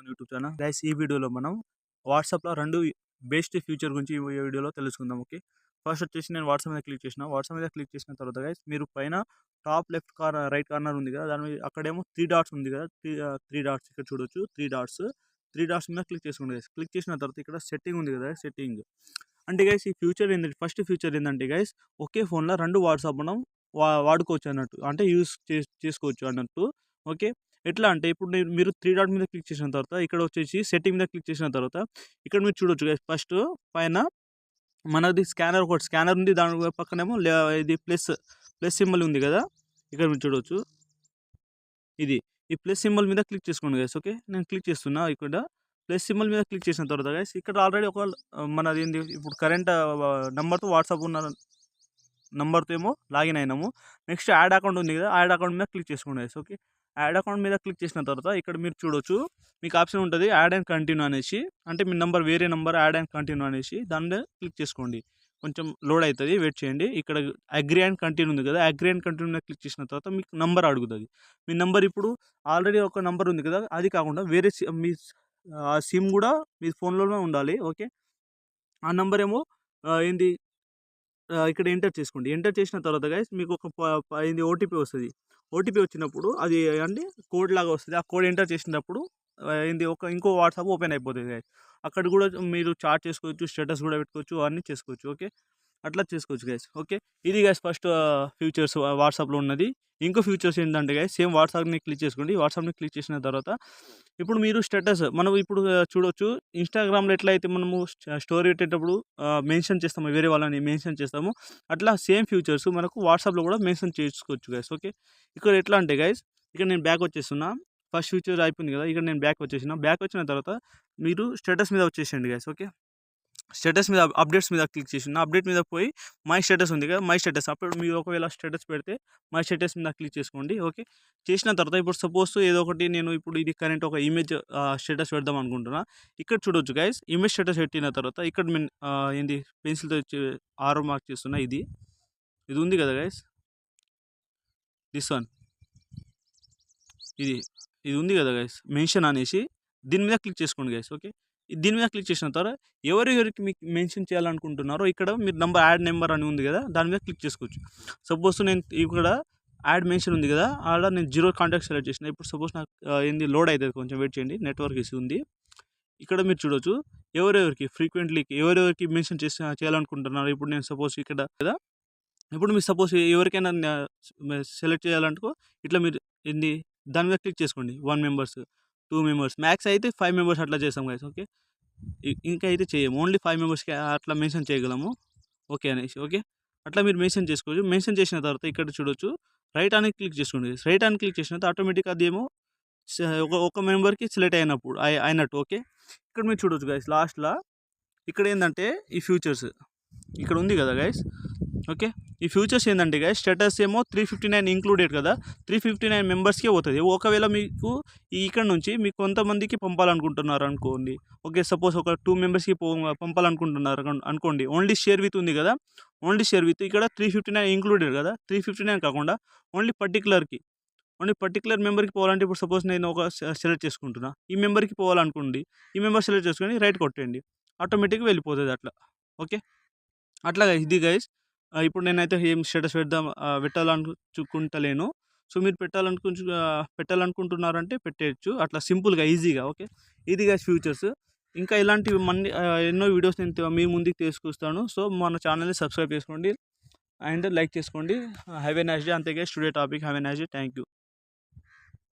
YouTube channel. Guys ఈ వీడియోలో మనం వాట్సాప్‌లో 2 బెస్ట్ ఫీచర్ గురించి ఈ వీడియోలో తెలుసుకుందాం. ఓకే. ఫస్ట్ వచ్చేసి నేను వాట్సాప్ మీద క్లిక్ చేసిన. వాట్సాప్ మీద క్లిక్ చేసిన తర్వాత గైస్ మీరు పైన టాప్ లెఫ్ట్ రైట్ కార్నర్ ఉంది కదా! దాని మీద అక్కడేమో 3 డాట్స్ ఉంది కదా! 3 డాట్స్ ఇక్కడ చూడొచ్చు. 3 డాట్స్ మీద క్లిక్ చేసుకోండి గైస్. క్లిక్ చేసిన తర్వాత ఇక్కడ సెట్టింగ్ ఉంది కదా! సెట్టింగ్ అంటే గైస్ ఈ ఫ్యూచర్ ఏంటంటే ఫస్ట్ ఫ్యూచర్ ఏంటంటే గైస్ ఒకే ఫోన్‌లో 2 వాట్సాప్ మనం వాడుకోవచ్చు అన్నట్టు. అంటే యూజ్ చేసుకోవచ్చు అన్నట్టు. ఓకే. ఎట్లా అంటే ఇప్పుడు మీరు 3 డాట్ మీద క్లిక్ చేసిన తర్వాత ఇక్కడ వచ్చేసి సెట్టింగ్ మీద క్లిక్ చేసిన తర్వాత ఇక్కడ మీరు చూడొచ్చు గైస్ ఫస్ట్ పైన మనది ఒకటి స్కానర్ ఉంది. దాని పక్కనేమో ఇది ప్లస్ సింబల్ ఉంది కదా! ఇక్కడ మీరు చూడొచ్చు. ఇది ఈ ప్లస్ సింబల్ మీద క్లిక్ చేసుకోండి గైస్. ఓకే. నేను క్లిక్ చేస్తున్నా. ఇక్కడ ప్లస్ సింబల్ మీద క్లిక్ చేసిన తర్వాత గైస్ ఇక్కడ ఆల్రెడీ ఒక మనది ఏంది ఇప్పుడు కరెంట్ నంబర్‌తో వాట్సాప్ ఉన్న నంబర్‌తో ఏమో లాగిన్ అయినాము. నెక్స్ట్ యాడ్ అకౌంట్ ఉంది కదా! యాడ్ అకౌంట్ మీద క్లిక్ చేసుకోండి గైస్. ఓకే. యాడ్ అకౌంట్ మీద క్లిక్ చేసిన తర్వాత ఇక్కడ మీరు చూడొచ్చు. మీకు ఆప్షన్ ఉంటుంది యాడ్ అండ్ కంటిన్యూ అనేసి. అంటే మీ నంబర్ వేరే నంబర్ యాడ్ అండ్ కంటిన్యూ అనేసి దాని మీద క్లిక్ చేసుకోండి. కొంచెం లోడ్ అవుతుంది. వెయిట్ చేయండి. ఇక్కడ అగ్రీ అండ్ కంటిన్యూ ఉంది కదా! అగ్రీ అండ్ కంటిన్యూ మీద క్లిక్ చేసిన తర్వాత మీకు నంబర్ అడుగుతుంది. మీ నంబర్ ఇప్పుడు ఆల్రెడీ ఒక నంబర్ ఉంది కదా! అది కాకుండా వేరే మీ సిమ్ కూడా మీ ఫోన్‌లోనే ఉండాలి. ఓకే. ఆ నంబర్ ఏమో ఏంది ఇక్కడ ఎంటర్ చేసుకోండి. ఎంటర్ చేసిన తర్వాత గైస్ మీకు ఒక ఏంది ఓటీపీ వస్తది. ఓటీపీ వచ్చినప్పుడు అది అంటే కోడ్ లాగా వస్తది. ఆ కోడ్ ఎంటర్ చేసినప్పుడు ఏంది ఇంకో వాట్సాప్ ఓపెన్ అయిపోతది గైస్. అక్కడ కూడా మీరు చాట్ చేసుకోవచ్చు, స్టేటస్ కూడా పెట్టుకోవచ్చు, అన్నీ చేసుకోవచ్చు. ఓకే. అట్లా చేసుకోవచ్చు గైస్. ఓకే. ఇది గైస్ ఫస్ట్ ఫీచర్స్ వాట్సాప్‌లో ఉన్నది. ఇంకో ఫీచర్స్ ఏంటంటే గైస్ సేమ్ వాట్సాప్‌ని క్లిక్ చేసుకోండి. వాట్సాప్‌ని క్లిక్ చేసిన తర్వాత ఇప్పుడు మీరు స్టేటస్ మనం ఇప్పుడు చూడొచ్చు. ఇన్‌స్టాగ్రామ్‌లో ఎట్లయితే మనము స్టోరీ పెట్టేటప్పుడు మెన్షన్ చేస్తాము. వేరే వాళ్ళని మెన్షన్ చేస్తాము. అట్లా సేమ్ ఫీచర్స్ మనకు వాట్సాప్‌లో కూడా మెన్షన్ చేసుకోవచ్చు గైస్. ఓకే. ఇక్కడ ఎట్లా అంటే గైస్ ఇక్కడ నేను బ్యాక్ వచ్చేస్తున్నా. ఫస్ట్ ఫీచర్ అయిపోయింది కదా! ఇక్కడ నేను బ్యాక్ వచ్చేసిన. బ్యాక్ వచ్చిన తర్వాత మీరు స్టేటస్ మీద వచ్చేసేయండి గైస్. ఓకే. స్టేటస్ మీద అప్డేట్స్ మీద క్లిక్ చేసిన. అప్డేట్ మీద పోయి మై స్టేటస్ ఉంది కదా! మై స్టేటస్ అప్పుడు మీరు ఒకవేళ స్టేటస్ పెడితే మై స్టేటస్ మీద క్లిక్ చేసుకోండి. ఓకే. చేసిన తర్వాత ఇప్పుడు సపోజ్ ఏదో ఒకటి నేను ఇప్పుడు ఇది కరెంట్ ఒక ఇమేజ్ స్టేటస్ పెడదాం అనుకుంటున్నా. ఇక్కడ చూడొచ్చు గైస్ ఇమేజ్ స్టేటస్ పెట్టిన తర్వాత ఇక్కడ ఏంది పెన్సిల్‌తో ఆరో మార్క్ చేస్తున్నా. ఇది ఉంది కదా గైస్. దిస్ వన్ ఇది ఉంది కదా గైస్ మెన్షన్ అనేసి దీని మీద క్లిక్ చేసుకోండి గైస్. ఓకే. దీని మీద క్లిక్ చేసిన తర్వాత ఎవరెవరికి మీకు మెన్షన్ చేయాలనుకుంటున్నారో ఇక్కడ మీరు యాడ్ నెంబర్ అని ఉంది కదా! దాని మీద క్లిక్ చేసుకోవచ్చు. సపోజ్ నేను ఇక్కడ యాడ్ మెన్షన్ ఉంది కదా! ఆడ నేను 0 కాంటాక్ట్ సెలెక్ట్ చేసిన. ఇప్పుడు సపోజ్ నాకు ఏంది లోడ్ అవుతుంది. కొంచెం వెయిట్ చేయండి. నెట్వర్క్ ఇష్యూ ఉంది. ఇక్కడ మీరు చూడొచ్చు. ఎవరెవరికి మెన్షన్ చేయాలనుకుంటున్నారో ఇప్పుడు నేను సపోజ్ ఇక్కడ కదా! ఇప్పుడు మీరు సపోజ్ ఎవరికైనా సెలెక్ట్ చేయాలనుకో ఇట్లా మీరు ఏంది దాని మీద క్లిక్ చేసుకోండి. 1 మెంబర్స్, 2 మెంబర్స్ మ్యాక్స్ అయితే 5 మెంబర్స్ అట్లా చేస్తాం గైస్. ఓకే. ఇంకా అయితే చేయము. ఓన్లీ 5 మెంబర్స్‌కి అట్లా మెన్షన్ చేయగలము. ఓకే అనేసి. ఓకే. అట్లా మీరు మెన్షన్ చేసుకోవచ్చు. మెన్షన్ చేసిన తర్వాత ఇక్కడ చూడొచ్చు. రైట్ అని క్లిక్ చేసుకోండి. రైట్ అని క్లిక్ చేసిన తర్వాత ఆటోమేటిక్‌గా అదేమో ఒక మెంబర్‌కి సెలెక్ట్ అయినట్టు. ఓకే. ఇక్కడ మీరు చూడొచ్చు గైస్ లాస్ట్‌ల ఇక్కడ ఏందంటే ఈ ఫ్యూచర్స్ ఇక్కడ ఉంది కదా గైస్. ఓకే. ఈ ఫ్యూచర్స్ ఏంటంటే గైస్ స్టేటస్ ఏమో 359 ఇంక్లూడెడ్ కదా! 359 మెంబర్స్‌కే పోతది. ఒకవేళ మీకు ఇక్కడ నుంచి మీకు కొంతమందికి పంపాలనుకుంటున్నారు అనుకోండి. ఓకే. సపోజ్ ఒక 2 మెంబర్స్‌కి పంపాలనుకుంటున్నారు అనుకోండి. ఓన్లీ షేర్ విత్ ఉంది కదా! ఓన్లీ షేర్ విత్ ఇక్కడ 359 ఇంక్లూడెడ్ కదా! 359 కాకుండా ఓన్లీ పర్టిక్యులర్ మెంబర్‌కి పోవాలంటే ఇప్పుడు సపోజ్ నేను ఒక సెలెక్ట్ చేసుకుంటున్నా. ఈ మెంబర్‌కి పోవాలనుకోండి. ఈ మెంబర్ సెలెక్ట్ చేసుకొని రైట్ కొట్టండి. ఆటోమేటిక్‌గా వెళ్ళిపోతది అట్లా. ఓకే. అట్లాగా ఇది గైస్. ఇప్పుడు నేనైతే ఏం స్టేటస్ పెట్టాలనుకుంటలేను. సో మీరు పెట్టాలనుకుంటున్నారంటే పెట్టేయచ్చు. అట్లా సింపుల్‌గా ఈజీగా. ఓకే. ఇది గైస్ ఫ్యూచర్స్. ఇంకా ఇలాంటివి ఎన్నో వీడియోస్ నేను మీ ముందుకు తీసుకొస్తాను. సో మన ఛానల్‌ని సబ్స్క్రైబ్ చేసుకోండి అండ్ లైక్ చేసుకోండి. Have a nice day. అంతే guys today topic have a nice day. Thank you.